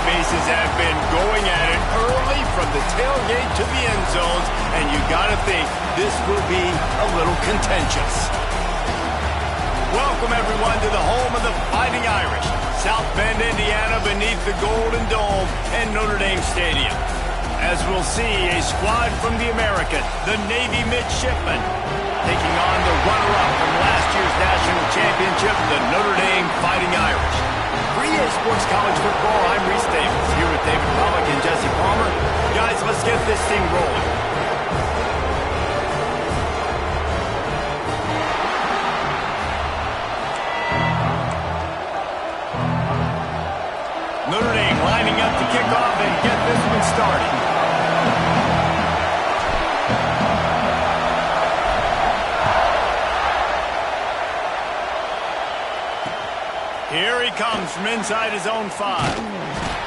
faces have been going at it early from the tailgate to the end zones, and you got to think this will be a little contentious. Welcome, everyone, to the home of the Fighting Irish, South Bend, Indiana, beneath the Golden Dome and Notre Dame Stadium. As we'll see, a squad from the American, the Navy Midshipmen, taking on the runner-up from last year's national championship, the Notre Dame Fighting Irish. For EA Sports College Football, I'm Reese Davis, here with David Pollock and Jesse Palmer. Guys, let's get this thing rolling. Notre Dame lining up to kick off and get this one started. Here he comes from inside his own 5.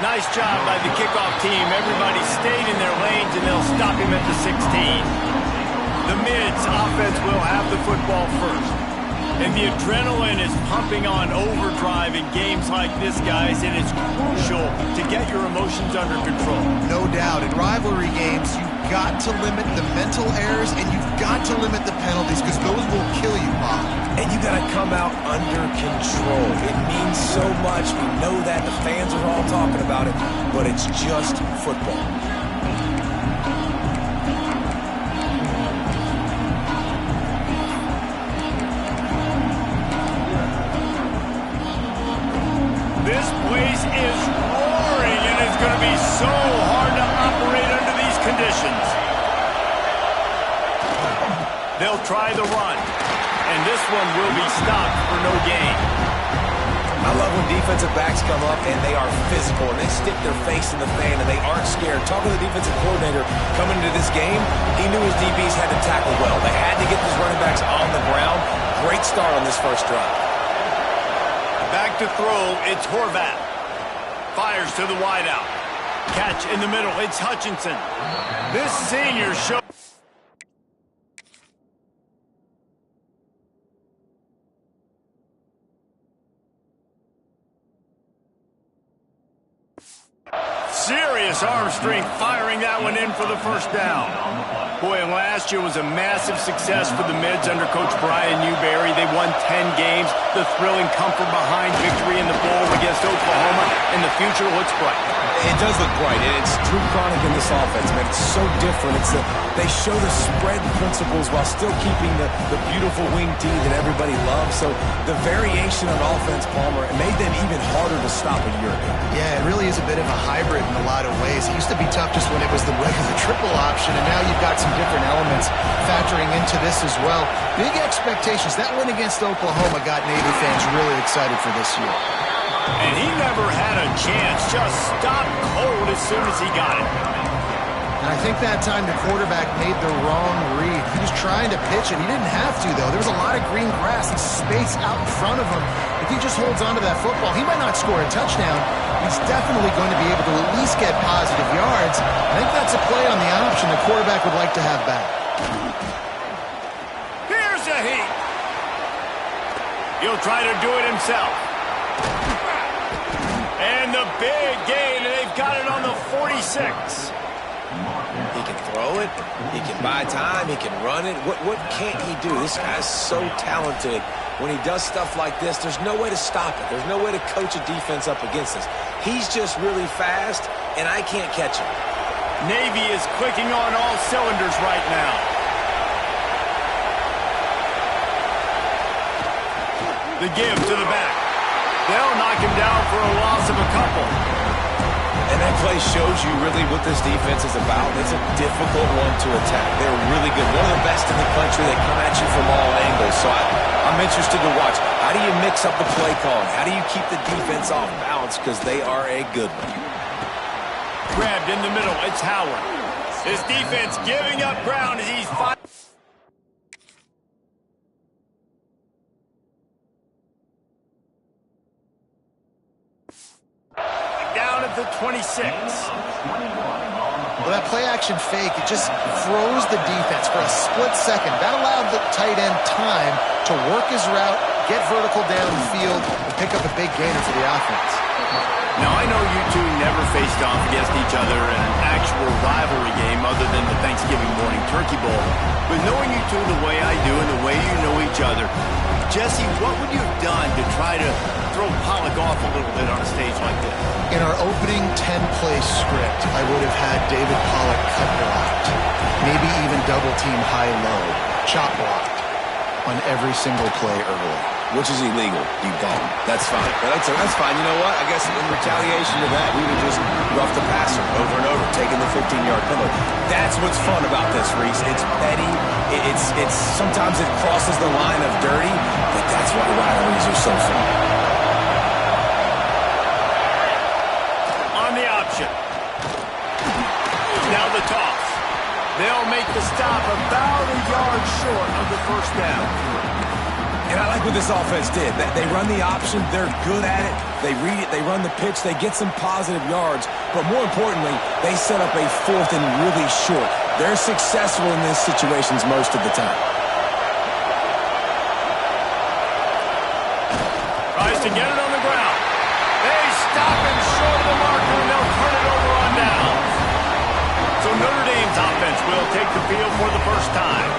Nice job by the kickoff team. Everybody stayed in their lanes, and they'll stop him at the 16. The Mids offense will have the football first. And the adrenaline is pumping on overdrive in games like this, guys, and it's crucial to get your emotions under control. No doubt. In rivalry games, you've got to limit the mental errors, and you've got to limit the penalties, because those will kill you, Bob. And you got to come out under control. It means so much. We know that. The fans are all talking about it, but it's just football. This place is roaring, and it's going to be so hard to operate under these conditions. They'll try the run, and this one will be stopped for no gain. I love when defensive backs come up, and they are physical, and they stick their face in the fan, and they aren't scared. Talking to the defensive coordinator coming into this game, he knew his DBs had to tackle well. They had to get these running backs on the ground. Great start on this first drive. Back to throw, it's Horvath. Fires to the wideout. Catch in the middle, it's Hutchinson. This senior show. Serious arm strength firing that one in for the first down. Boy, and last year was a massive success for the Mids under Coach Brian Newberry. They won 10 games. The thrilling comfort behind victory in the bowl against Oklahoma, and the future looks bright. It does look bright, and it's true chronic in this offense, man. It's so different. They show the spread principles while still keeping the beautiful wing tee that everybody loves. So the variation on offense, Palmer, it made them even harder to stop a year ago. Yeah, it really is a bit of a hybrid in a lot of ways. It used to be tough just when it was the regular triple option, and now you've got some different elements factoring into this as well. Big expectations. That win against Oklahoma got Navy fans really excited for this year. And he never had a chance, just stopped cold as soon as he got it. And I think that time the quarterback made the wrong read. He was trying to pitch it. He didn't have to, though. There was a lot of green grass and space out in front of him. If he just holds on to that football, he might not score a touchdown. He's definitely going to be able to at least get positive yards. I think that's a play on the option the quarterback would like to have back. Here's a heat. He'll try to do it himself. And the big gain, and they've got it on the 46. He can throw it. He can buy time. He can run it. What can't he do? This guy's so talented. When he does stuff like this, there's no way to stop it. There's no way to coach a defense up against this. He's just really fast, and I can't catch him. Navy is clicking on all cylinders right now. The give to the back. They'll knock him down for a loss of a couple. And that play shows you really what this defense is about. It's a difficult one to attack. They're really good. One of the best in the country. They come at you from all angles. So I'm interested to watch. How do you mix up the play calling? How do you keep the defense off balance? Because they are a good one. Grabbed in the middle. It's Howard. His defense giving up ground as he's fighting. Down at the 26. Well, that play-action fake, it just froze the defense for a split second. That allowed the tight end time to work his route, get vertical down the field, and pick up a big gainer for the offense. Now, I know you two never faced off against each other in an actual rivalry game other than the Thanksgiving morning turkey bowl. But knowing you two the way I do and the way you know each other, Jesse, what would you have done to try to throw Pollock off a little bit on a stage like this? In our opening 10-play script, I would have had David Pollock cut blocked, maybe even double-team high-low, chop blocked on every single play early. Which is illegal, you bum. That's fine. That's fine. You know what? I guess in retaliation to that, we would just rough the passer over and over, taking the 15-yard penalty. That's what's fun about this, Reese. It's petty. It's sometimes it crosses the line of dirty, but that's why rivalries are so fun. On the option. Now the toss. They'll make the stop about a yard short of the first down. And I like what this offense did. They run the option. They're good at it. They read it. They run the pitch. They get some positive yards. But more importantly, they set up a fourth and really short. They're successful in these situations most of the time. Tries to get it on the ground. They stop him short of the marker, and they'll turn it over on downs. So Notre Dame's offense will take the field for the first time.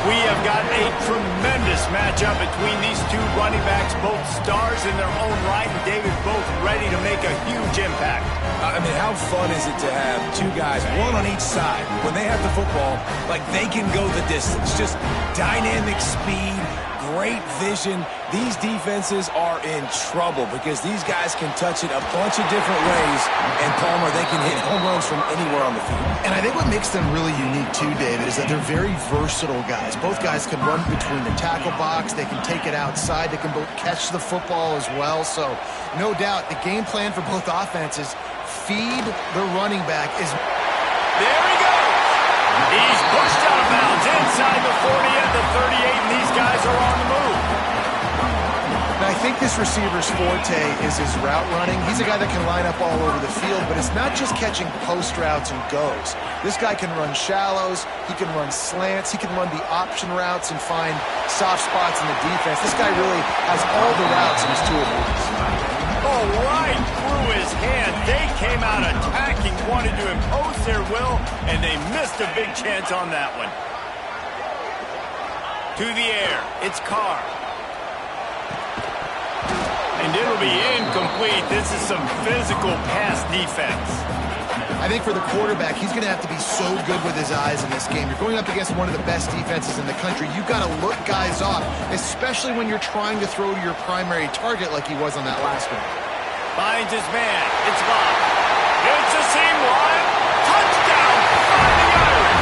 We have got a tremendous matchup between these two running backs, both stars in their own right, and David both ready to make a huge impact. I mean, how fun is it to have two guys, one on each side, when they have the football, like they can go the distance. Just dynamic speed, great vision. These defenses are in trouble because these guys can touch it a bunch of different ways, and Palmer, they can hit home runs from anywhere on the field. And I think what makes them really unique too, David, is that they're very versatile guys. Both guys can run between the tackle box. They can take it outside. They can both catch the football as well. So no doubt the game plan for both offenses, feed the running back is... There he goes. He's pushed out of bounds inside the 40 and the 38, and these guys are on the move. Now, I think this receiver's forte is his route running. He's a guy that can line up all over the field, but it's not just catching post routes and goes. This guy can run shallows, he can run slants, he can run the option routes and find soft spots in the defense. This guy really has all the routes in his toolbox. Oh, right through his hand. They came out attacking, wanted to impose their will, and they missed a big chance on that one. To the air, it's Carr. And it'll be incomplete. This is some physical pass defense. I think for the quarterback, he's going to have to be so good with his eyes in this game. You're going up against one of the best defenses in the country. You've got to look guys off, especially when you're trying to throw to your primary target like he was on that last one. Finds his man. It's locked. It's a seam line. Touchdown, Fighting Irish.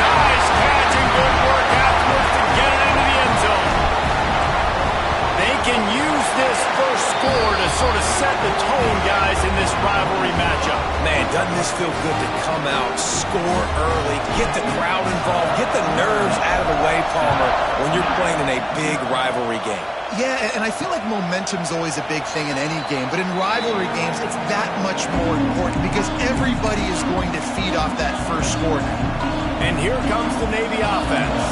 Nice catch and good work afterwards to get it into the end zone. They can use this first score to sort of set the tone, guys, in this rivalry matchup. Man, doesn't this feel good to come out, score early, get the crowd involved, get the nerves out of the way, Palmer, when you're playing in a big rivalry game? Yeah, and I feel like momentum's always a big thing in any game, but in rivalry games, it's that much more important because everybody is going to feed off that first score now. And here comes the Navy offense.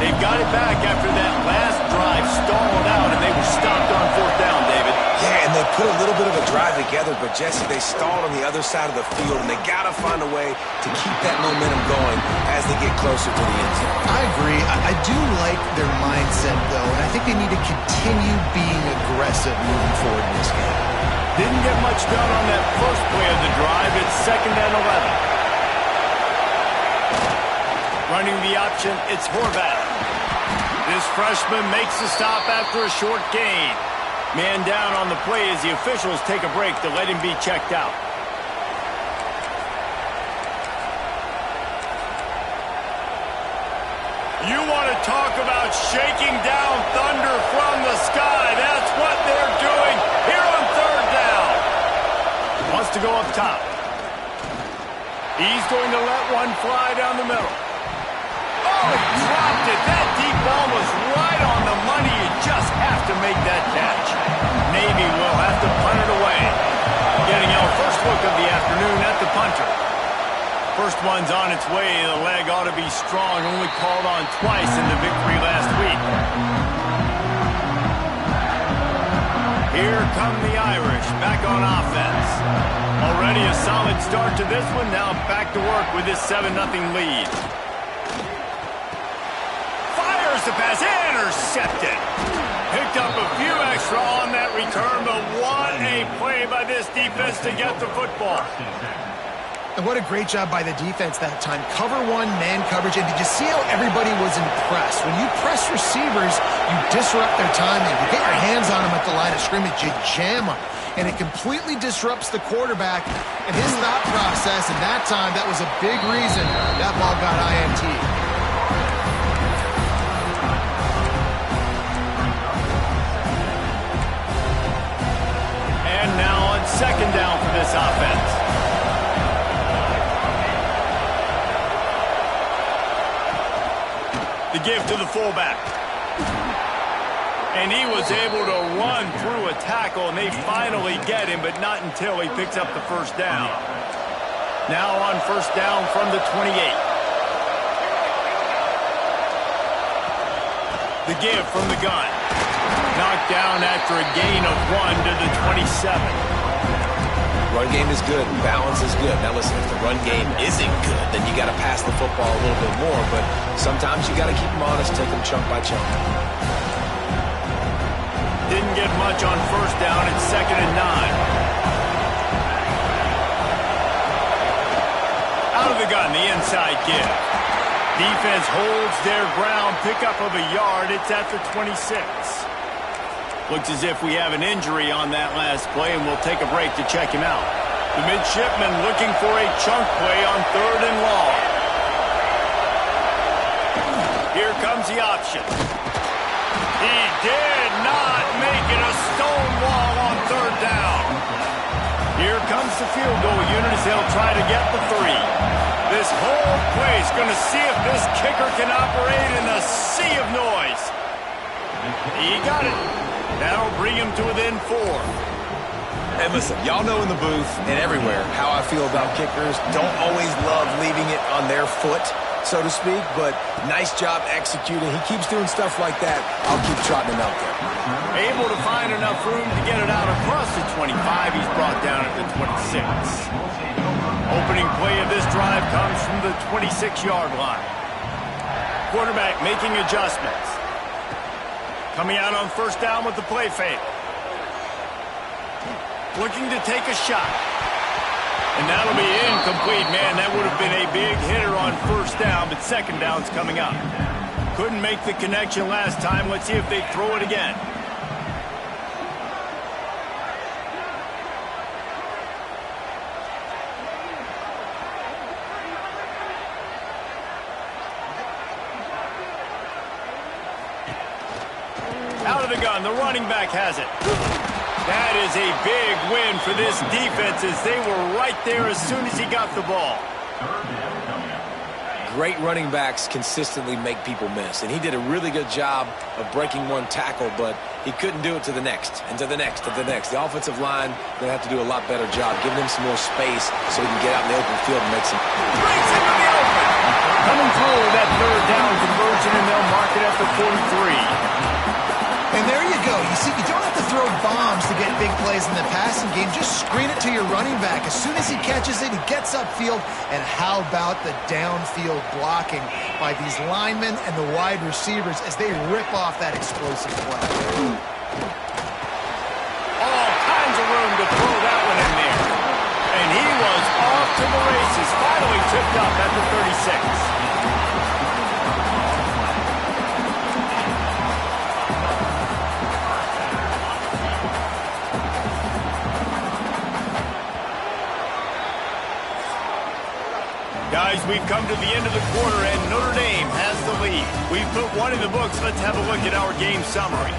They've got it back after that last drive stalled out, and they were stopped on fourth down, David. Yeah, and they put a little bit of a drive together, but Jesse, they stalled on the other side of the field, and they got to find a way to keep that momentum going as they get closer to the end zone. I agree. I do like their mindset, though, and I think they need to continue being aggressive moving forward in this game. Didn't get much done on that first play of the drive. It's 2nd and 11. Running the option, it's Horvath. This freshman makes the stop after a short gain. Man down on the play as the officials take a break to let him be checked out. You want to talk about shaking down thunder from the sky. That's what they're doing here on 3rd down. Wants to go up top. He's going to let one fly down the middle. Oh, he dropped it. That deep ball was right on the money. You just have to make that catch. Navy will have to punt it away. Getting our first look of the afternoon at the punter. First one's on its way. The leg ought to be strong. Only called on twice in the victory last week. Here come the Irish back on offense. Already a solid start to this one. Now back to work with this 7-0 lead. Fires the pass. Intercepted. Picked up a few extra on that return, but what a play by this defense to get the football. And what a great job by the defense that time. Cover one, man coverage. And did you see how everybody was impressed? When you press receivers, you disrupt their timing. You get your hands on them at the line of scrimmage. You jam them. And it completely disrupts the quarterback and his thought process. And that time, that was a big reason that ball got INT. And now on second down for this offense. The give to the fullback. And he was able to run through a tackle, and they finally get him, but not until he picks up the first down. Now on first down from the 28. The give from the gun. Knocked down after a gain of 1 to the 27. Run game is good. Balance is good. Now listen, if the run game isn't good, then you got to pass the football a little bit more. But sometimes you got to keep them honest, take them chunk by chunk. Didn't get much on first down. It's 2nd and 9. Out of the gun, the inside give. Defense holds their ground. Pickup of a yard. It's at the 26. Looks as if we have an injury on that last play, and we'll take a break to check him out. The midshipman looking for a chunk play on 3rd and long. Here comes the option. He did not make it a stone wall on 3rd down. Here comes the field goal unit as they'll try to get the 3. This whole play is going to see if this kicker can operate in a sea of noise. He got it. That'll bring him to within 4. And listen, y'all know in the booth and everywhere how I feel about kickers. Don't always love leaving it on their foot, so to speak, but nice job executing. He keeps doing stuff like that. I'll keep trotting him out there. Able to find enough room to get it out across the 25. He's brought down at the 26. Opening play of this drive comes from the 26-yard line. Quarterback making adjustments. Coming out on first down with the play fake. Looking to take a shot. And that'll be incomplete, man. That would have been a big hitter on first down, but second down's coming up. Couldn't make the connection last time. Let's see if they throw it again. Out of the gun, the running back has it. That is a big win for this defense as they were right there as soon as he got the ball. Great running backs consistently make people miss, and he did a really good job of breaking one tackle, but he couldn't do it to the next, and to the next, and to the next. The offensive line going to have to do a lot better job, giving him some more space so he can get out in the open field and make some... Breaks into the open. Coming through that 3rd down conversion, and they'll mark it at the 43. And there you go. You see, you don't have to throw bombs to get big plays in the passing game. Just screen it to your running back. As soon as he catches it, he gets upfield. And how about the downfield blocking by these linemen and the wide receivers as they rip off that explosive play? All kinds of room to throw that one in there. And he was off to the races. Finally tipped up at the 36. Guys, we've come to the end of the quarter, and Notre Dame has the lead. We've put one in the books. Let's have a look at our game summary.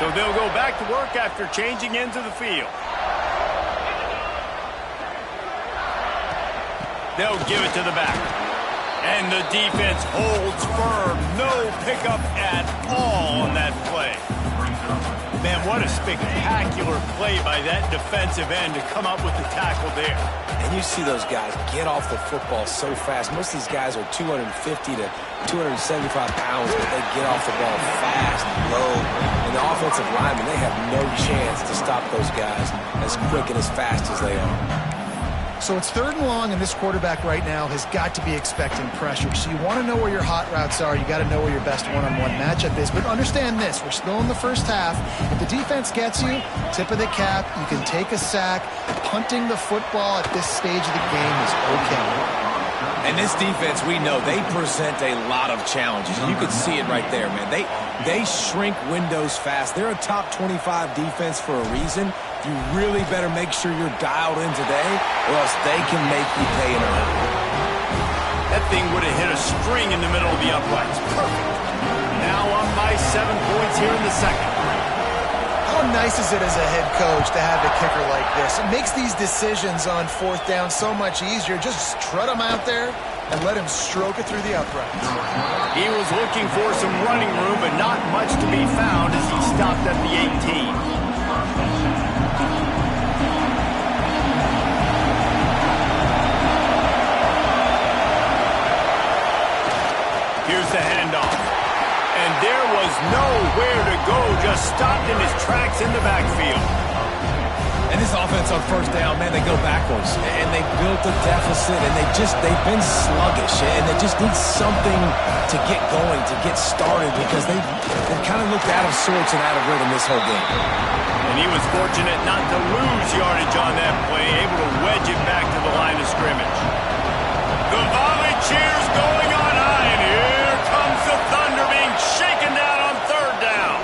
So they'll go back to work after changing into the field. They'll give it to the back. And the defense holds firm. No pickup at all on that play. Man, what a spectacular play by that defensive end to come up with the tackle there. And you see those guys get off the football so fast. Most of these guys are 250 to 275 pounds, but they get off the ball fast, low. And the offensive linemen, they have no chance to stop those guys as quick and as fast as they are. So it's 3rd and long, and this quarterback right now has got to be expecting pressure. So you want to know where your hot routes are. You got to know where your best one-on-one matchup is. But understand this, we're still in the first half. If the defense gets you, tip of the cap, you can take a sack. Punting the football at this stage of the game is okay. And this defense, we know, they present a lot of challenges. And you can see it right there, man. They shrink windows fast. They're a top 25 defense for a reason. You really better make sure you're dialed in today, or else they can make you pay in a hurry. That thing would have hit a string in the middle of the uprights. Perfect. Now up by 7 points here in the second. How nice is it as a head coach to have a kicker like this? It makes these decisions on 4th down so much easier. Just strut him out there and let him stroke it through the uprights. He was looking for some running room, but not much to be found as he stopped at the 18. Here's the handoff. And there was nowhere to go, just stopped in his tracks in the backfield. And this offense on 1st down, man, they go backwards. And they built a deficit, and they've been sluggish. And they just need something to get going, to get started, because they've kind of looked out of sorts and out of rhythm this whole game. And he was fortunate not to lose yardage on that play, able to wedge it back to the line of scrimmage. The volley cheers going on high, and here comes the Thunder being shaken down on 3rd down.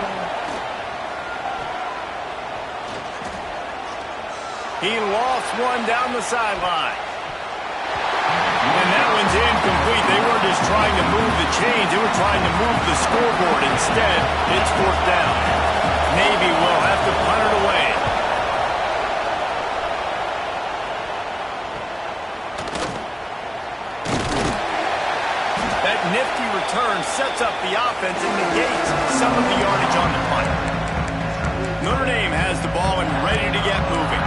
He lost one down the sideline. And that one's incomplete. They weren't just trying to move the chains. They were trying to move the scoreboard. Instead, it's 4th down. Navy will have to punt it away. That nifty return sets up the offense and negates some of the yardage on the punt. Notre Dame has the ball and ready to get moving.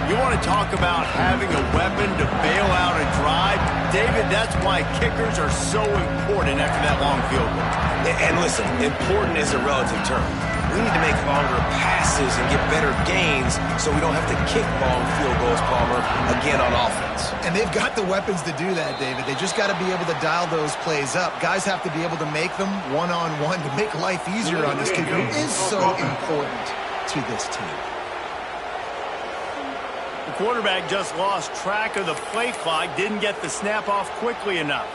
You want to talk about having a weapon to bail out a drive? David, that's why kickers are so important after that long field goal. And listen, important is a relative term. We need to make longer passes and get better gains so we don't have to kick long field goals, Palmer, again on offense. And they've got the weapons to do that, David. They just got to be able to dial those plays up. Guys have to be able to make them one-on-one to make life easier on this kid who is so important to this team. The quarterback just lost track of the play clock, didn't get the snap off quickly enough.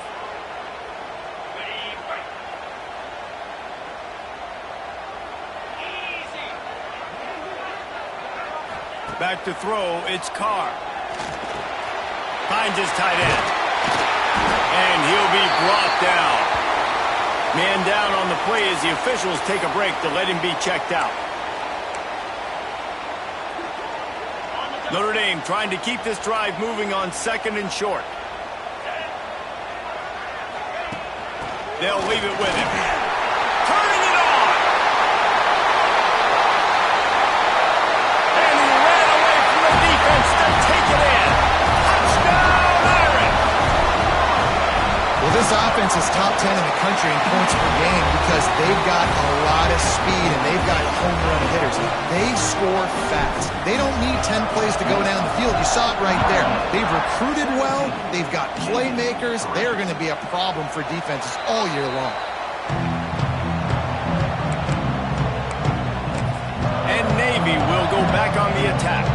Back to throw, it's Carr. Finds his tight end. And he'll be brought down. Man down on the play as the officials take a break to let him be checked out. Notre Dame trying to keep this drive moving on 2nd and short. They'll leave it with him. Turning it on! And he ran away from the defense to take it in. Touchdown, Irish! Well, this offense is top 10 in the country in points per game because they've got a lot of speed and they've got home run hitters. They score fast. They don't need 10 plays to go down the field. You saw it right there. They've recruited well. They've got playmakers. They're going to be a problem for defenses all year long. And Navy will go back on the attack.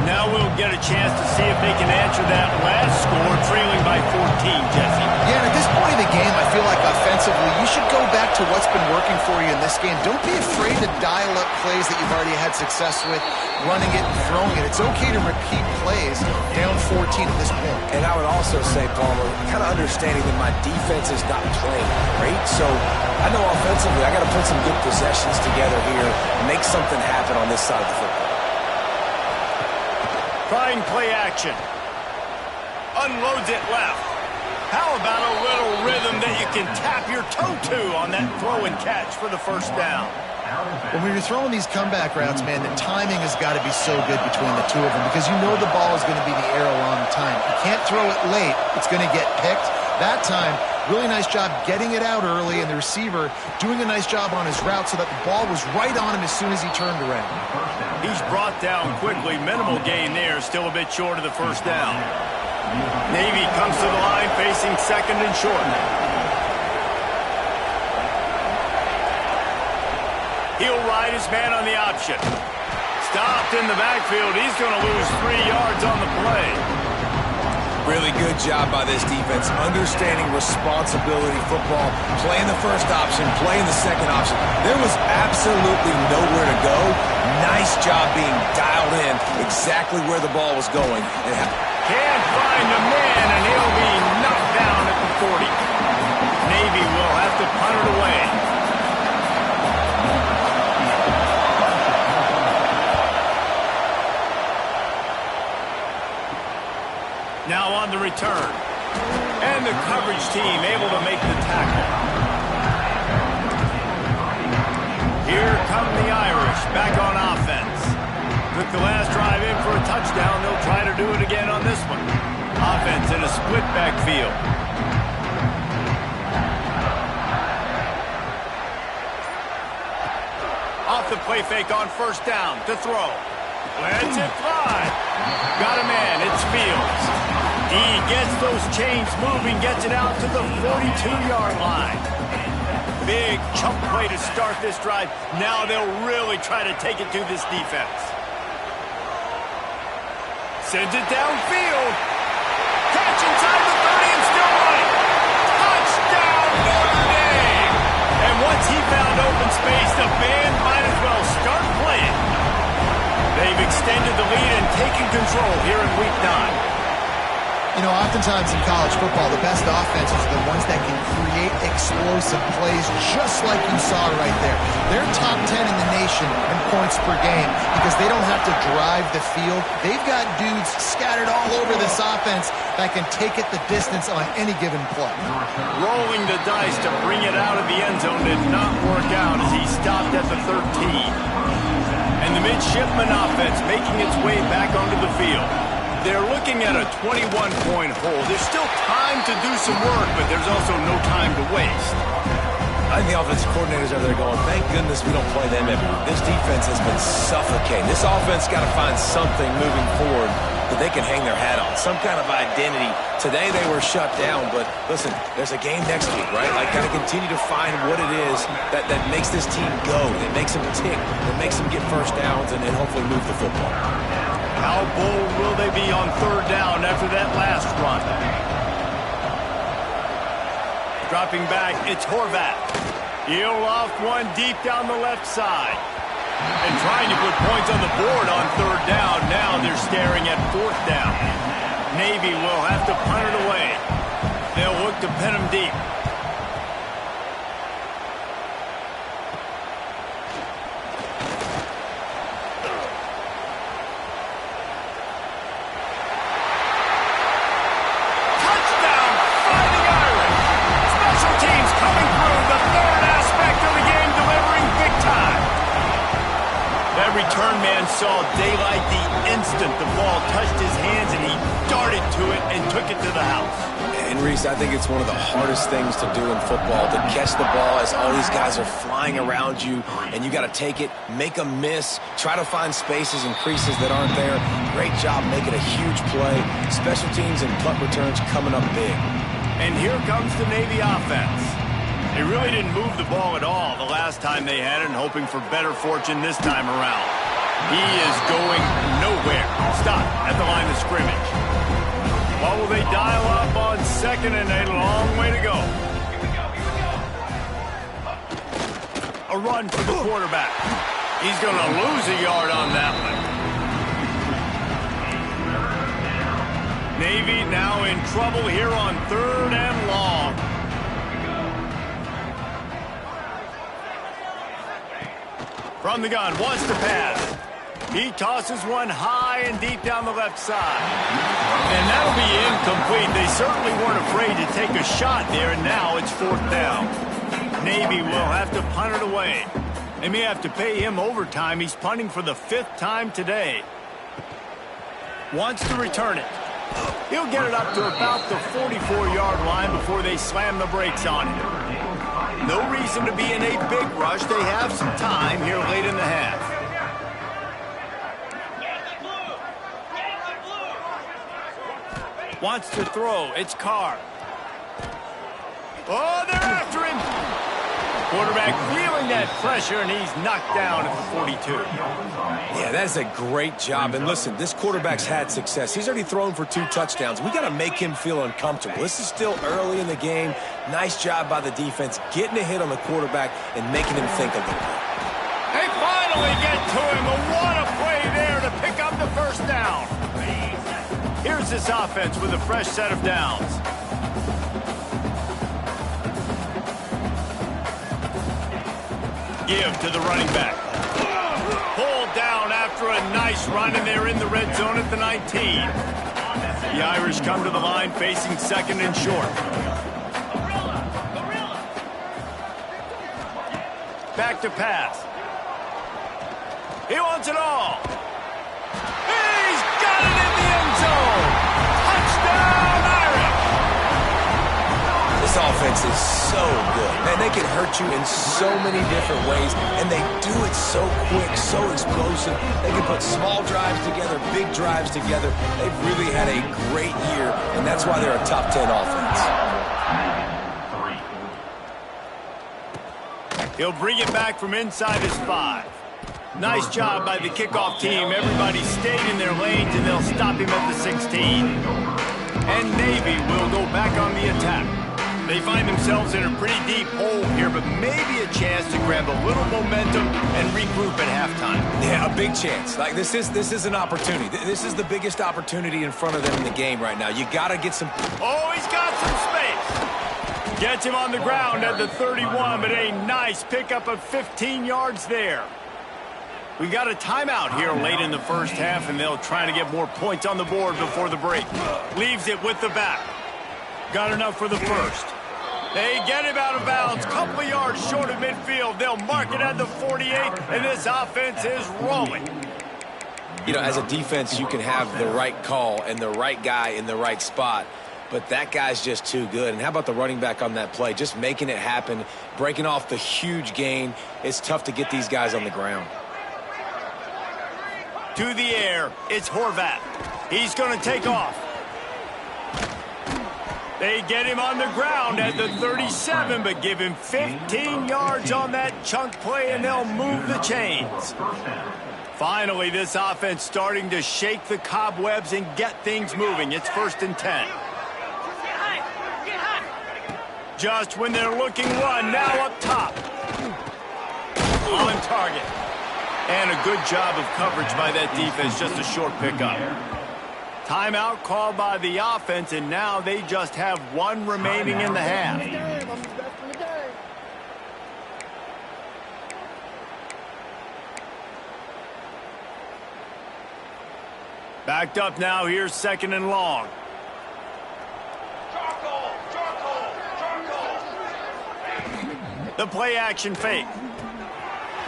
Now we'll get a chance to see if they can answer that last score, trailing by 14, Jesse. Yeah, and at this point of the game, I feel like offensively, you should go back to what's been working for you in this game. Don't be afraid to dial up plays that you've already had success with, running it and throwing it. It's okay to repeat plays down 14 at this point. And I would also say, Palmer, kind of understanding that my defense is not playing great, so I know offensively I got to put some good possessions together here and make something happen on this side of the football. Trying play action. Unloads it left. How about a little rhythm that you can tap your toe to on that throw and catch for the 1st down? When you're throwing these comeback routes, man, the timing has got to be so good between the two of them because you know the ball is going to be in the air a long time. You can't throw it late. It's going to get picked. That time, really nice job getting it out early, and the receiver doing a nice job on his route so that the ball was right on him as soon as he turned around. He's brought down quickly. Minimal gain there. Still a bit short of the first down. Navy comes to the line facing second and short. He'll ride his man on the option. Stopped in the backfield. He's going to lose 3 yards on the play. Really good job by this defense, understanding responsibility football, playing the first option, playing the second option. There was absolutely nowhere to go. Nice job being dialed in exactly where the ball was going. Can't find a man, and he'll be knocked down at the 40. Navy will have to punt it away. Now on the return. And the coverage team able to make the tackle. Here come the Irish back on offense. Took the last drive in for a touchdown. They'll try to do it again on this one. Offense in a split backfield. Off the play fake on first down to throw. Lets it fly. Got a man. It's Fields. He gets those chains moving, gets it out to the 42-yard line. Big chunk play to start this drive. Now they'll really try to take it to this defense. Sends it downfield. Catch inside the 30 and still running. Touchdown, Notre Dame! And once he found open space, the band might as well start playing. They've extended the lead and taken control here in Week 9. You know, oftentimes in college football, the best offenses are the ones that can create explosive plays just like you saw right there. They're top 10 in the nation in points per game because they don't have to drive the field. They've got dudes scattered all over this offense that can take it the distance on any given play. Rolling the dice to bring it out of the end zone did not work out as he stopped at the 13. And the midshipman offense making its way back onto the field. They're looking at a 21-point hole. There's still time to do some work, but there's also no time to waste. I think the offensive coordinators are there going, thank goodness we don't play them every week. This defense has been suffocating. This offense got to find something moving forward that they can hang their hat on, some kind of identity. Today they were shut down, but listen, there's a game next week, right? I got to continue to find what it is that makes this team go, that makes them tick, that makes them get first downs and hopefully move the football. How bold will they be on third down after that last run? Dropping back, it's Horvath. He'll loft one deep down the left side. And trying to put points on the board on third down. Now they're staring at fourth down. Navy will have to punt it away. They'll look to pin him deep. Return man saw daylight the instant the ball touched his hands, and he darted to it and took it to the house. And Reese, I think it's one of the hardest things to do in football, to catch the ball as all these guys are flying around you, and you got to take it, make a miss, try to find spaces and creases that aren't there. Great job making a huge play. Special teams and punt returns coming up big. And here comes the Navy offense. They really didn't move the ball at all the last time they had it, and hoping for better fortune this time around. He is going nowhere. Stop at the line of scrimmage. What will they dial up on second and a long way to go? A run for the quarterback. He's going to lose a yard on that one. Navy now in trouble here on third and long. From the gun, wants to pass. He tosses one high and deep down the left side. And that'll be incomplete. They certainly weren't afraid to take a shot there, and now it's fourth down. Navy will have to punt it away. They may have to pay him overtime. He's punting for the 5th time today. Wants to return it. He'll get it up to about the 44-yard line before they slam the brakes on him. No reason to be in a big rush. They have some time here late in the half. Wants to throw. It's Carr. Oh, they're after him. Quarterback feeling that pressure, and he's knocked down at the 42. Yeah, that is a great job. And listen, this quarterback's had success. He's already thrown for 2 touchdowns. We got to make him feel uncomfortable. This is still early in the game. Nice job by the defense, getting a hit on the quarterback and making him think a little bit. They finally get to him. And what a play there to pick up the first down. Here's this offense with a fresh set of downs. Give to the running back. Pulled down after a nice run, and they're in the red zone at the 19. The Irish come to the line facing 2nd and short. Back to pass. He wants it all. He's got it in the end zone. Touchdown, Irish. This offense is so good. Man, they can hurt you in so many different ways, and they do it so quick, so explosive. They can put small drives together, big drives together. They've really had a great year, and that's why they're a top 10 offense. He'll bring it back from inside his 5. Nice job by the kickoff team. Everybody stayed in their lanes, and they'll stop him at the 16. And Navy will go back on the attack. They find themselves in a pretty deep hole here, but maybe a chance to grab a little momentum and regroup at halftime. Yeah, a big chance. Like this is an opportunity. This is the biggest opportunity in front of them in the game right now. You got to get some... Oh, he's got some space. Gets him on the ground at the 31, but a nice pickup of 15 yards there. We got a timeout here late in the first half, and they'll try to get more points on the board before the break. Leaves it with the back. Got enough for the first. They get him out of bounds, couple of yards short of midfield. They'll mark it at the 48, and this offense is rolling. You know, as a defense, you can have the right call and the right guy in the right spot, but that guy's just too good. And how about the running back on that play? Just making it happen, breaking off the huge gain. It's tough to get these guys on the ground. To the air, it's Horvat. He's going to take off. They get him on the ground at the 37, but give him 15 yards on that chunk play, and they'll move the chains. Finally, this offense starting to shake the cobwebs and get things moving. It's 1st and 10. Just when they're looking run, now up top. On target. And a good job of coverage by that defense, just a short pickup. Timeout called by the offense, and now they just have 1 remaining in the half. Backed up now, here's 2nd and long. The play action fake.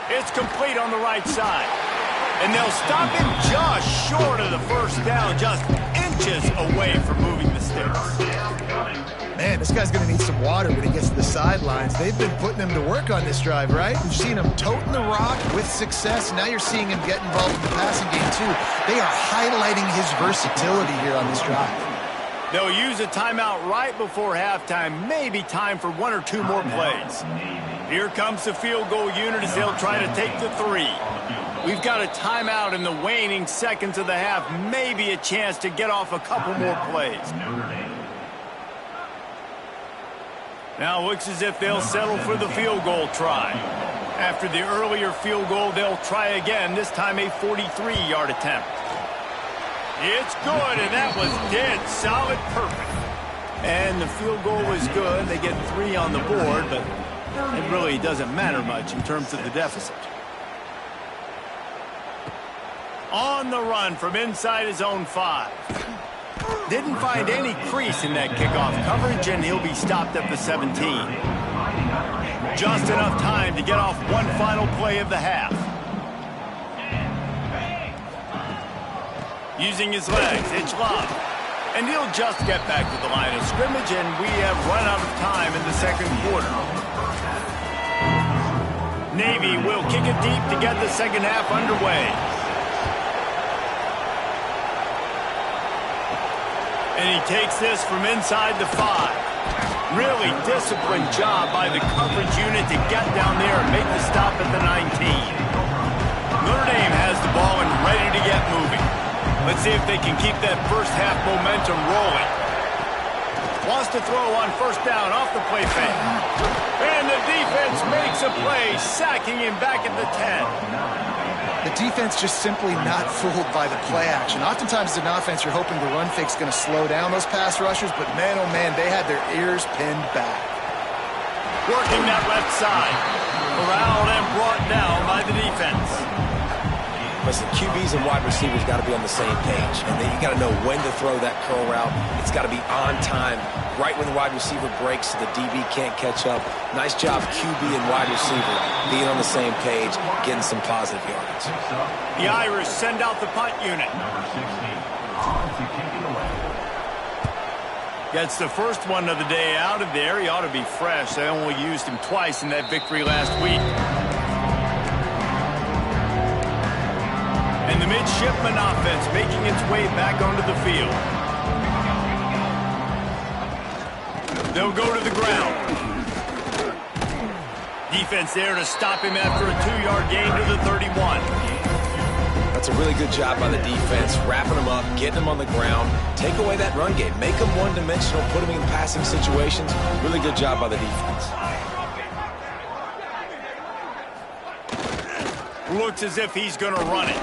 It's complete on the right side. And they'll stop him just short of the first down, just inches away from moving the sticks. Man, this guy's going to need some water when he gets to the sidelines. They've been putting him to work on this drive, right? We've seen him toting the rock with success. Now you're seeing him get involved in the passing game, too. They are highlighting his versatility here on this drive. They'll use a timeout right before halftime. Maybe time for 1 or 2 more plays. Here comes the field goal unit as they'll try to take the 3. We've got a timeout in the waning seconds of the half. Maybe a chance to get off a couple more plays. Now looks as if they'll settle for the field goal try. After the earlier field goal, they'll try again, this time a 43-yard attempt. It's good, and that was dead solid, perfect. And the field goal was good. They get 3 on the board, but it really doesn't matter much in terms of the deficit. On the run from inside his own 5. Didn't find any crease in that kickoff coverage, and he'll be stopped at the 17. Just enough time to get off one final play of the half. Using his legs, it's Love. And he'll just get back to the line of scrimmage, and we have run out of time in the second quarter. Navy will kick it deep to get the second half underway. And he takes this from inside the 5. Really disciplined job by the coverage unit to get down there and make the stop at the 19. Notre Dame has the ball and ready to get moving. Let's see if they can keep that first half momentum rolling. Wants to throw on first down off the play fake. And the defense makes a play, sacking him back at the 10. The defense just simply not fooled by the play action. Oftentimes as an offense, you're hoping the run fake's going to slow down those pass rushers, but man, oh man, they had their ears pinned back. Working that left side. Corralled and brought down by the defense. Listen, QBs and wide receivers got to be on the same page, and then you got to know when to throw that curl route. It's got to be on time, right when the wide receiver breaks so the DB can't catch up. Nice job, QB and wide receiver, being on the same page, getting some positive yards. The Irish send out the punt unit. Gets the first one of the day out of there. He ought to be fresh. They only used him twice in that victory last week. And the midshipman offense making its way back onto the field. They'll go to the ground. Defense there to stop him after a 2-yard gain to the 31. That's a really good job by the defense, wrapping him up, getting him on the ground. Take away that run game. Make him one-dimensional, put him in passing situations. Really good job by the defense. Looks as if he's going to run it.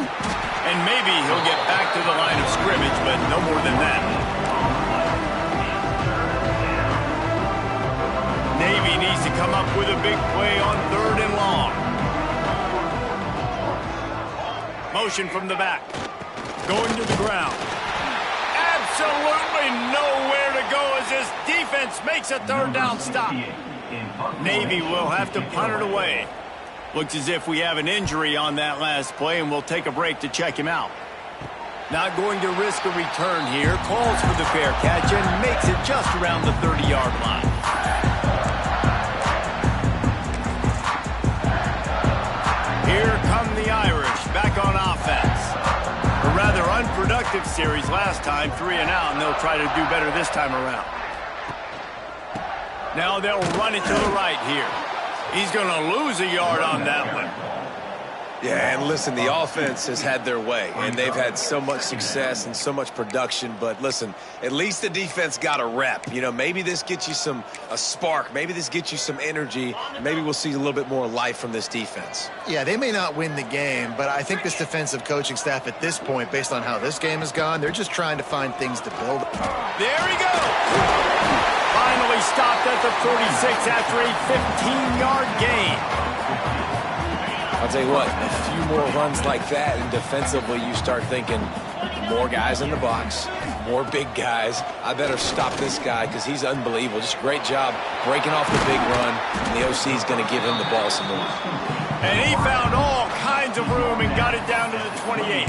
And maybe he'll get back to the line of scrimmage, but no more than that. Navy needs to come up with a big play on 3rd and long. Motion from the back. Going to the ground. Absolutely nowhere to go as this defense makes a 3rd down stop. Navy will have to punt it away. Looks as if we have an injury on that last play, and we'll take a break to check him out. Not going to risk a return here. Calls for the fair catch and makes it just around the 30-yard line. Here come the Irish back on offense. A rather unproductive series last time, 3 and out, and they'll try to do better this time around. Now they'll run it to the right here. He's going to lose a yard on that one. Yeah, and listen, the offense has had their way, and they've had so much success and so much production. But listen, at least the defense got a rep. You know, maybe this gets you a spark. Maybe this gets you some energy. Maybe we'll see a little bit more life from this defense. Yeah, they may not win the game, but I think this defensive coaching staff at this point, based on how this game has gone, they're just trying to find things to build. There he goes. Finally stopped at the 46 after a 15-yard gain. I'll tell you what, a few more runs like that, and defensively you start thinking, more guys in the box, more big guys. I better stop this guy because he's unbelievable. Just a great job breaking off the big run, and the OC is going to give him the ball some more. And he found all kinds of room and got it down to the 28.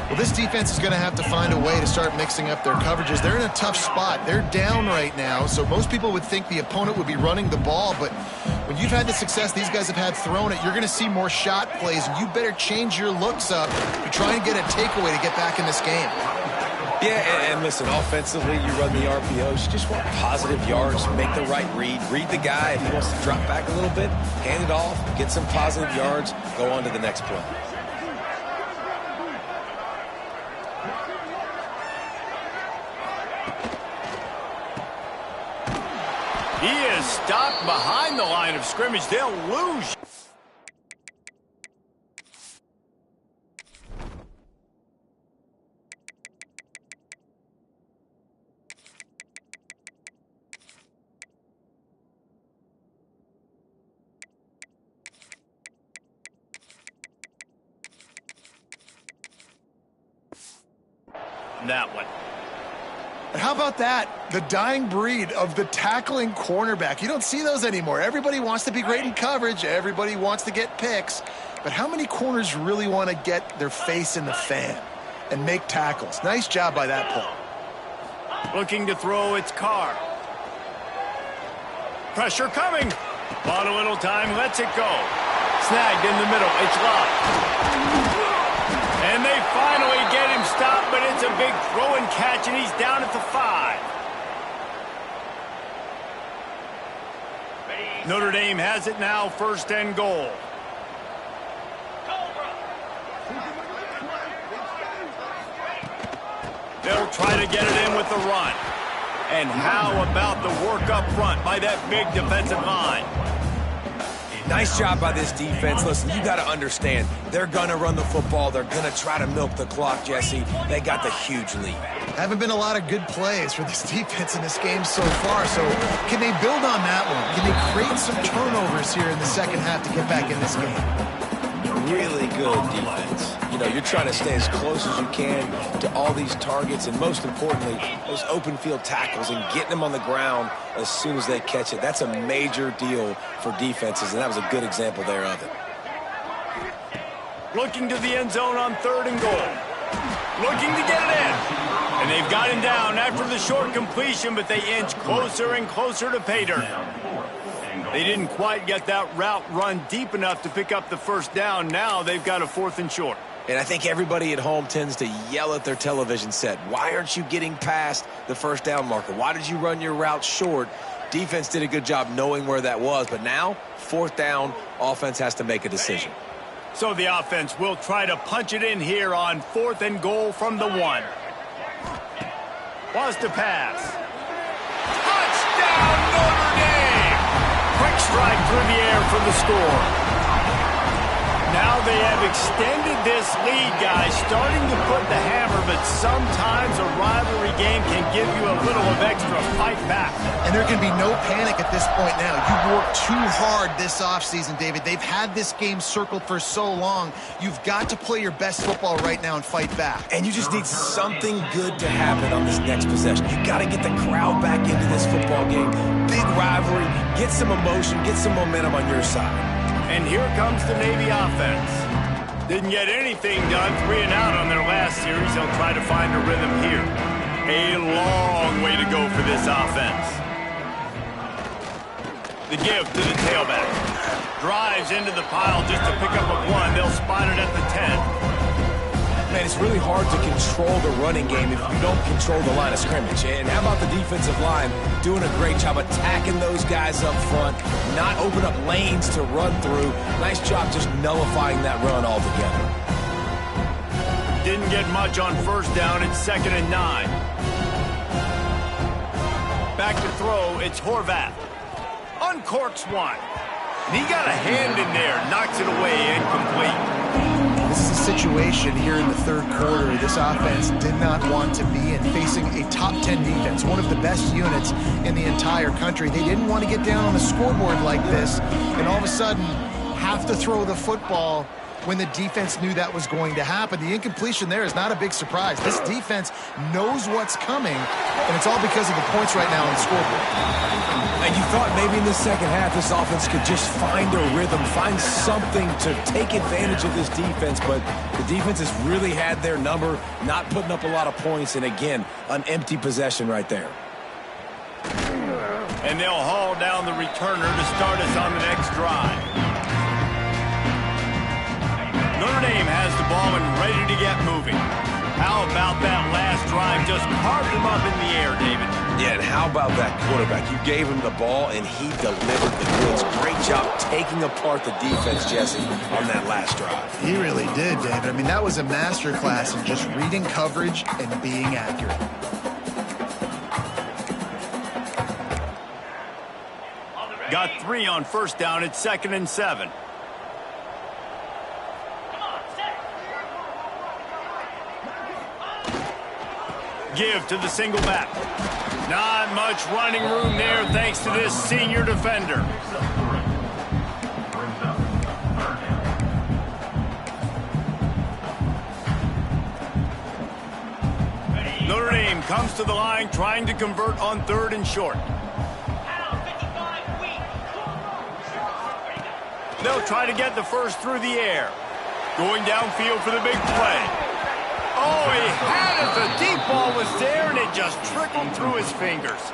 Well, this defense is going to have to find a way to start mixing up their coverages. They're in a tough spot. They're down right now, so most people would think the opponent would be running the ball, but when you've had the success these guys have had throwing it, you're going to see more shot plays, and you better change your looks up to try and get a takeaway to get back in this game. Yeah, and listen, offensively, you run the RPOs. You just want positive yards, make the right read. Read the guy. If he wants to drop back a little bit, hand it off, get some positive yards, go on to the next play. He is stopped behind the line of scrimmage. They'll lose. That one. And how about that? The dying breed of the tackling cornerback. You don't see those anymore. Everybody wants to be great in coverage. Everybody wants to get picks. But how many corners really want to get their face in the fan and make tackles? Nice job by that play. Looking to throw, it's Carr. Pressure coming. Bought a little time, lets it go. Snagged in the middle, it's locked. And they finally get him stopped, but it's a big throw and catch, and he's down at the 5. Notre Dame has it now, 1st and goal. They'll try to get it in with the run. And how about the work up front by that big defensive line? Nice job by this defense. Listen, you got to understand, they're going to run the football. They're going to try to milk the clock, Jesse. They got the huge lead. Haven't been a lot of good plays for this defense in this game so far. So can they build on that one? Can they create some turnovers here in the second half to get back in this game? Really good defense. You know, you're trying to stay as close as you can to all these targets, and most importantly, those open field tackles and getting them on the ground as soon as they catch it. That's a major deal for defenses, and that was a good example there of it. Looking to the end zone on 3rd and goal. Looking to get it in. And they've got him down after the short completion, but they inch closer and closer to pay dirt. They didn't quite get that route run deep enough to pick up the 1st down. Now they've got a 4th and short. And I think everybody at home tends to yell at their television set. Why aren't you getting past the 1st down marker? Why did you run your route short? Defense did a good job knowing where that was. But now, 4th down, offense has to make a decision. So the offense will try to punch it in here on 4th and goal from the 1. Wants to pass. Touchdown, Notre Dame! Quick strike through the air for the score. Now they have extended this lead, guys, starting to put the hammer, but sometimes a rivalry game can give you a little of extra fight back. And there can be no panic at this point now. You've worked too hard this offseason, David. They've had this game circled for so long. You've got to play your best football right now and fight back. And you just need something good to happen on this next possession. You got to get the crowd back into this football game. Big rivalry, get some emotion, get some momentum on your side. And here comes the Navy offense. Didn't get anything done, 3 and out on their last series. They'll try to find a rhythm here. A long way to go for this offense. The give to the tailback. Drives into the pile just to pick up a 1. They'll spot it at the 10. Man, it's really hard to control the running game if you don't control the line of scrimmage. And how about the defensive line doing a great job attacking those guys up front, not open up lanes to run through. Nice job just nullifying that run altogether. Didn't get much on 1st down. It's 2nd and 9. Back to throw. It's Horvath. Uncorks one. And he got a hand in there. Knocks it away, incomplete. This is a situation here in the 3rd quarter this offense did not want to be in, facing a top 10 defense, one of the best units in the entire country. They didn't want to get down on the scoreboard like this and all of a sudden have to throw the football when the defense knew that was going to happen. The incompletion there is not a big surprise. This defense knows what's coming, and it's all because of the points right now on the scoreboard. And you thought maybe in the second half this offense could just find a rhythm, find something to take advantage of this defense, but the defense has really had their number, not putting up a lot of points, and again, an empty possession right there. And they'll haul down the returner to start us on the next drive. Notre Dame has the ball and ready to get moving. How about that last drive? Just carved him up in the air, David. Yeah, and how about that quarterback? You gave him the ball, and he delivered the goods. Great job taking apart the defense, Jesse, on that last drive. He really did, David. I mean, that was a masterclass in just reading coverage and being accurate. Got 3 on 1st down. It's 2nd and 7. Give to the single back. Not much running room there thanks to this senior defender. Notre Dame comes to the line trying to convert on 3rd and short. They'll try to get the first through the air. Going downfield for the big play. Oh, he had it. The deep ball was there, and it just trickled through his fingers.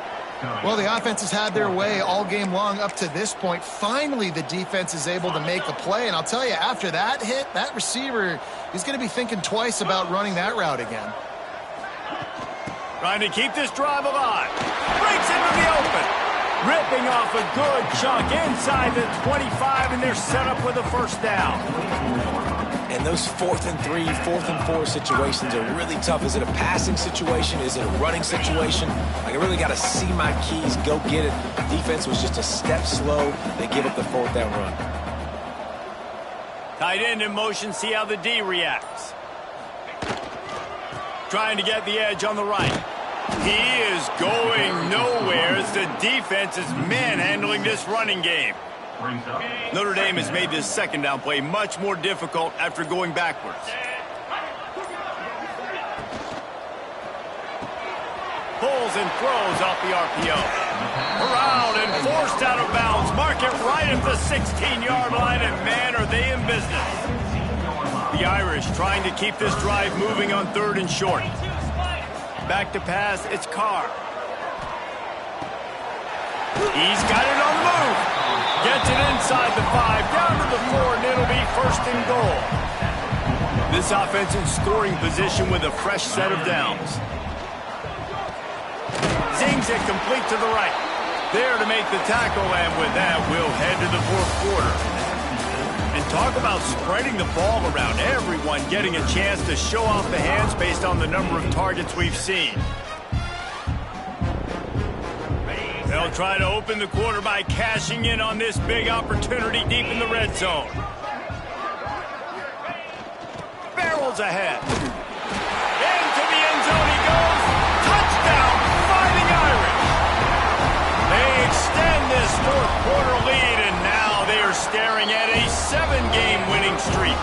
Well, the offense has had their way all game long up to this point. Finally, the defense is able to make a play. And I'll tell you, after that hit, that receiver is going to be thinking twice about running that route again. Trying to keep this drive alive. Breaks into the open. Ripping off a good chunk inside the 25, and they're set up with a first down. And those 4th and 3, 4th and 4 situations are really tough. Is it a passing situation? Is it a running situation? Like, I really got to see my keys, go get it. Defense was just a step slow. They give up the 4th down run. Tight end in motion, see how the D reacts. Trying to get the edge on the right. He is going nowhere as the defense is manhandling this running game. Notre Dame has made this 2nd down play much more difficult after going backwards. Pulls and throws off the RPO. Around and forced out of bounds. Mark it right at the 16-yard line, and man, are they in business. The Irish trying to keep this drive moving on 3rd and short. Back to pass, it's Carr. He's got it on the move. Gets it inside the 5, down to the 4, and it'll be 1st and goal. This offense in scoring position with a fresh set of downs. Zings it complete to the right. There to make the tackle, and with that, we'll head to the 4th quarter. And talk about spreading the ball around, everyone getting a chance to show off the hands based on the number of targets we've seen. They'll try to open the quarter by cashing in on this big opportunity deep in the red zone. Barrels ahead. Into the end zone he goes. Touchdown, Fighting Irish. They extend this 4th quarter lead, and now they are staring at a 7-game winning streak.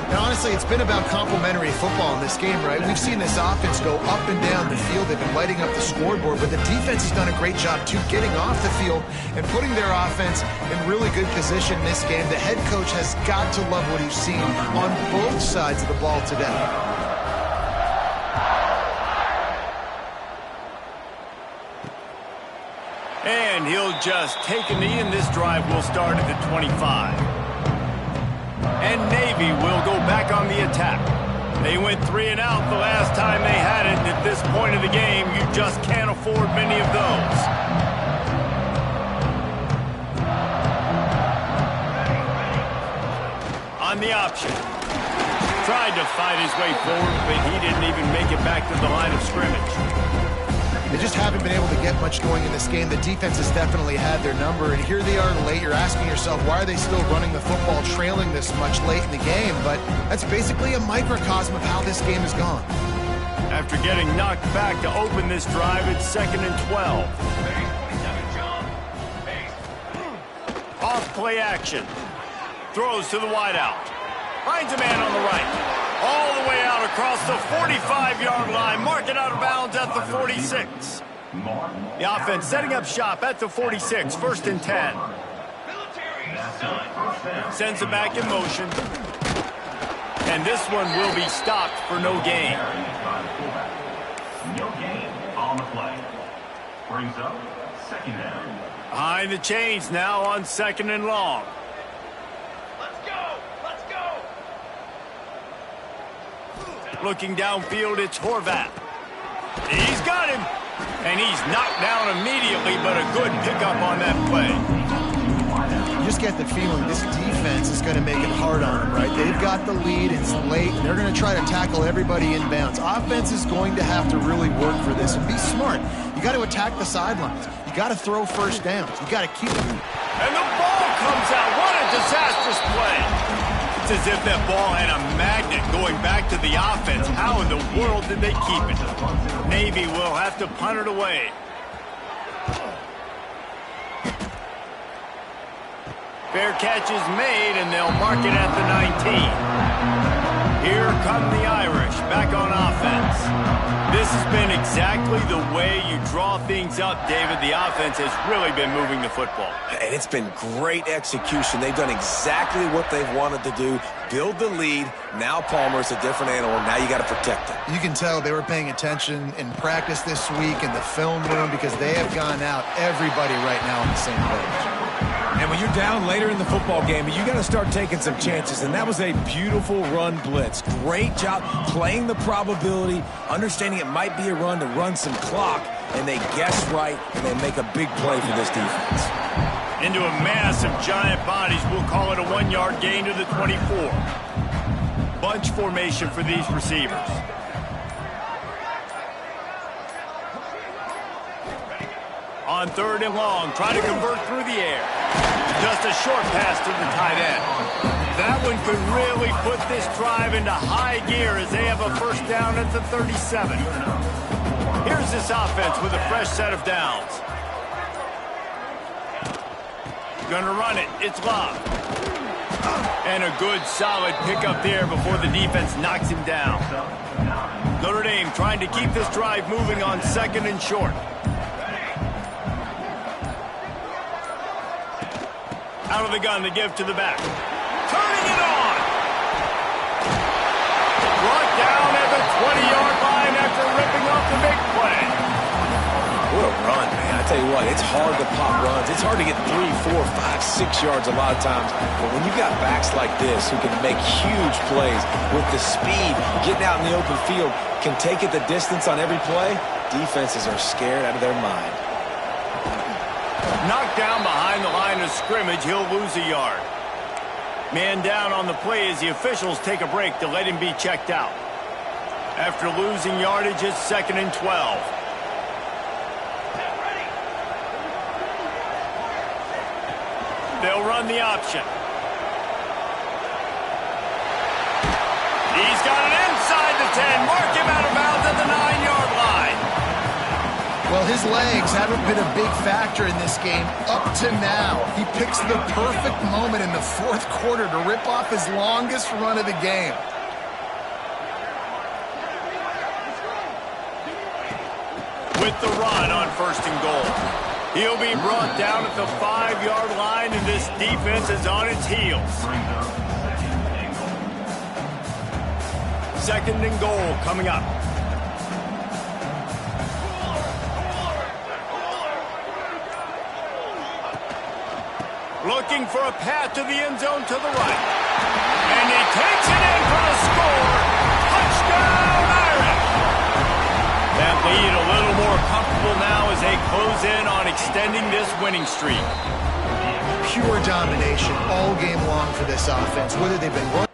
Now, honestly, it's been about complementary football in this game, right? We've seen this offense go up and down the field. They've been lighting up the scoreboard, but the defense has done a great job, too, getting off the field and putting their offense in really good position in this game. The head coach has got to love what he's seen on both sides of the ball today. And he'll just take a knee, and this drive will start at the 25. And Navy will go back on the attack. They went 3 and out the last time they had it. At this point of the game, you just can't afford many of those. On the option. Tried to fight his way forward, but he didn't even make it back to the line of scrimmage. They just haven't been able to get much going in this game. The defense has definitely had their number, and here they are late. You're asking yourself, why are they still running the football, trailing this much late in the game? But that's basically a microcosm of how this game has gone. After getting knocked back to open this drive, it's 2nd and 12. Off play action. Throws to the wideout. Finds a man on the right. All the way out across the 45-yard line. Mark it out of bounds at the 46. The offense setting up shop at the 46. 1st and 10. Sends it back in motion. And this one will be stopped for no gain. No gain on the play. Brings up 2nd down. Behind the chains now on 2nd and long. Looking downfield, it's Horvath. He's got him. And he's knocked down immediately, but a good pickup on that play. You just get the feeling this defense is going to make it hard on them, right? They've got the lead, it's late, and they're going to try to tackle everybody inbounds. Offense is going to have to really work for this and be smart. You got to attack the sidelines. You got to throw first downs. You got to keep them. And the ball comes out. What a disastrous play. It's as if that ball had a magnet going back to the offense. How in the world did they keep it? Navy will have to punt it away. Fair catch is made, and they'll mark it at the 19. Here come the Irish back on offense. This has been exactly the way you draw things up, David. The offense has really been moving the football. And it's been great execution. They've done exactly what they've wanted to do. Build the lead. Now Palmer's a different animal. Now you got to protect him. You can tell they were paying attention in practice this week in the film room because they have gone out, everybody right now on the same page. And when you're down later in the football game, you got to start taking some chances. And that was a beautiful run blitz. Great job playing the probability, understanding it might be a run to run some clock. And they guess right, and they make a big play for this defense. Into a mass of giant bodies. We'll call it a 1-yard gain to the 24. Bunch formation for these receivers. On 3rd and long, trying to convert through the air. Just a short pass to the tight end. That one could really put this drive into high gear as they have a first down at the 37. Here's this offense with a fresh set of downs. Gonna run it. It's Love. And a good, solid pickup there before the defense knocks him down. Notre Dame trying to keep this drive moving on 2nd and short. Out of the gun to give to the back. Turning it on. Brought down at the 20-yard line after ripping off the big play. What a run, man. I tell you what, it's hard to pop runs. It's hard to get 3, 4, 5, 6 yards a lot of times. But when you got backs like this who can make huge plays with the speed, getting out in the open field, can take it the distance on every play, defenses are scared out of their mind. Knocked down behind the line of scrimmage, he'll lose a yard. Man down on the play as the officials take a break to let him be checked out. After losing yardage, it's 2nd and 12. They'll run the option. He's got it inside the 10. Mark him out of bounds at the 9-yard line. Well, his legs haven't been a big factor in this game up to now. He picks the perfect moment in the 4th quarter to rip off his longest run of the game. With the run on 1st and goal. He'll be brought down at the 5-yard line, and this defense is on its heels. 2nd and goal coming up. Looking for a path to the end zone to the right. And he takes it in for the score. Touchdown, Irish! That lead a little more comfortable now as they close in on extending this winning streak. Pure domination all game long for this offense, whether they've been running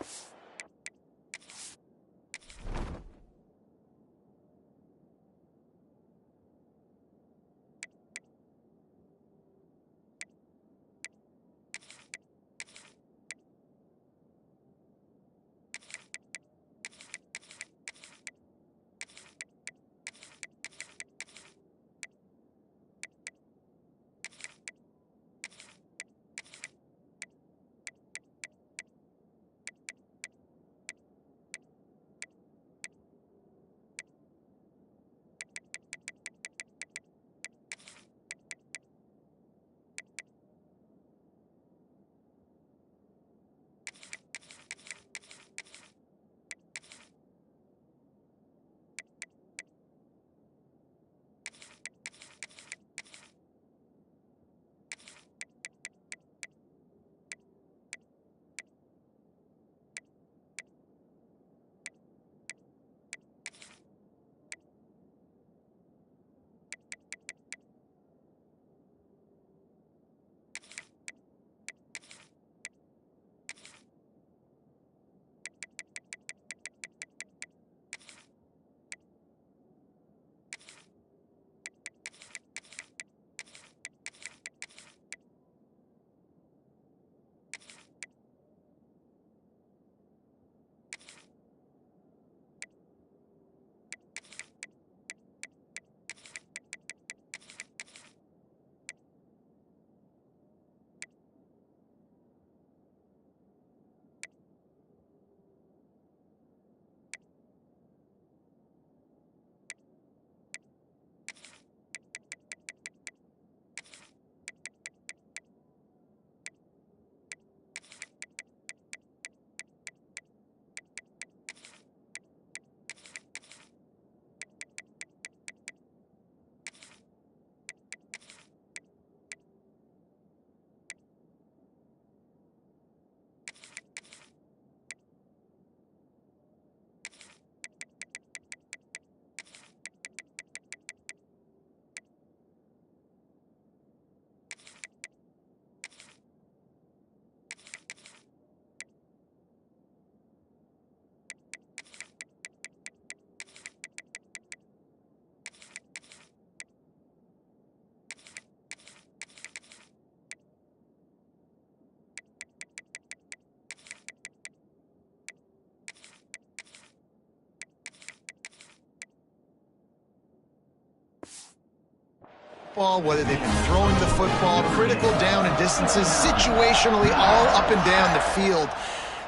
football, whether they've been throwing the football, critical down and distances, situationally all up and down the field.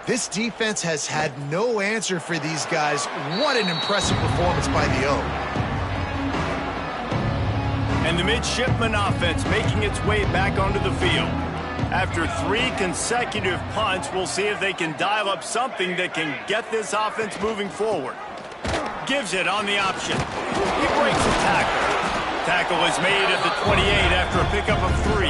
This defense has had no answer for these guys. What an impressive performance by the O. And the midshipman offense making its way back onto the field. After 3 consecutive punts, we'll see if they can dial up something that can get this offense moving forward. Gives it on the option. He breaks the tackle. Tackle is made at the 28 after a pickup of 3.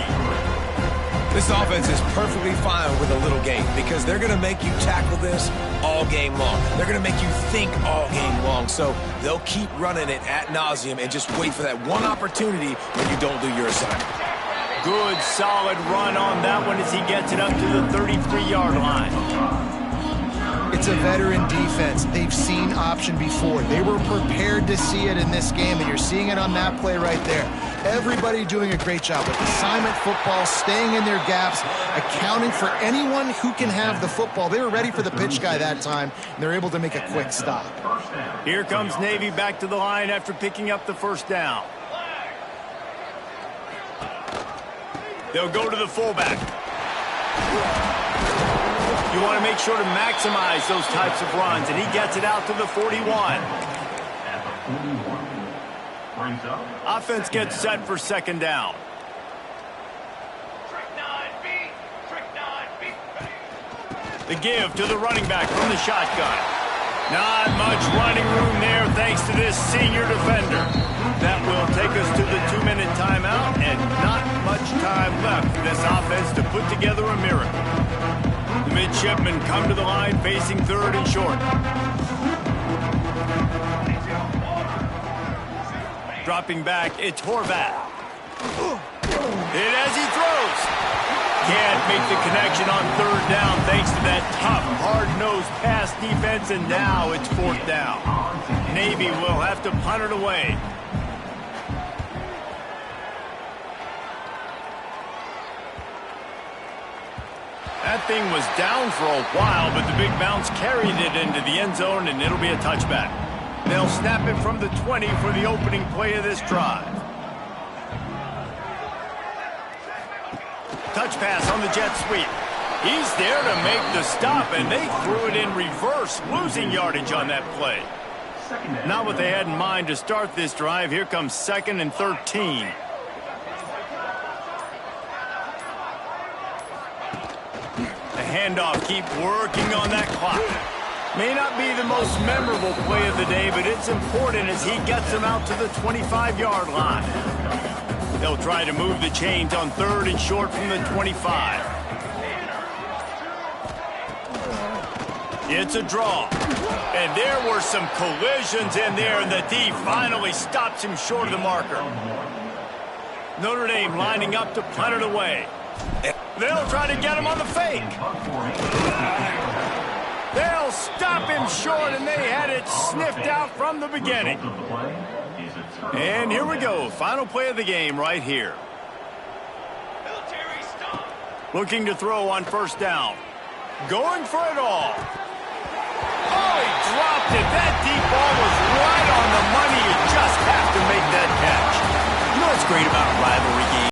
This offense is perfectly fine with a little game because they're going to make you tackle this all game long. They're going to make you think all game long. So they'll keep running it ad nauseum and just wait for that one opportunity when you don't do your assignment. Good, solid run on that one as he gets it up to the 33-yard line. It's a veteran defense. They've seen option before. They were prepared to see it in this game, and you're seeing it on that play right there. Everybody doing a great job with assignment football, staying in their gaps, accounting for anyone who can have the football. They were ready for the pitch guy that time, and they're able to make a quick stop. Here comes Navy back to the line after picking up the first down. They'll go to the fullback. You want to make sure to maximize those types of runs, and he gets it out to the 41. At the 41. Brings up. Offense gets set for second down. The give to the running back from the shotgun. Not much running room there thanks to this senior defender. That will take us to the 2-minute timeout, and not much time left for this offense to put together a miracle. The midshipmen come to the line facing 3rd and short. Dropping back, it's Horvath. Hit as he throws. Can't make the connection on 3rd down thanks to that tough, hard-nosed pass defense, and now it's 4th down. Navy will have to punt it away. That thing was down for a while, but the big bounce carried it into the end zone, and it'll be a touchback. They'll snap it from the 20 for the opening play of this drive. Touch pass on the jet sweep. He's there to make the stop, and they threw it in reverse, losing yardage on that play. Not what they had in mind to start this drive. Here comes 2nd and 13. The handoff, keep working on that clock. May not be the most memorable play of the day, but it's important as he gets them out to the 25-yard line. They'll try to move the chains on 3rd and short from the 25. It's a draw. And there were some collisions in there, and the D finally stops him short of the marker. Notre Dame lining up to punt it away. They'll try to get him on the fake. They'll stop him short, and they had it sniffed out from the beginning. And here we go. Final play of the game right here. Looking to throw on 1st down. Going for it all. Oh, he dropped it. That deep ball was right on the money. You just have to make that catch. You know what's great about a rivalry game?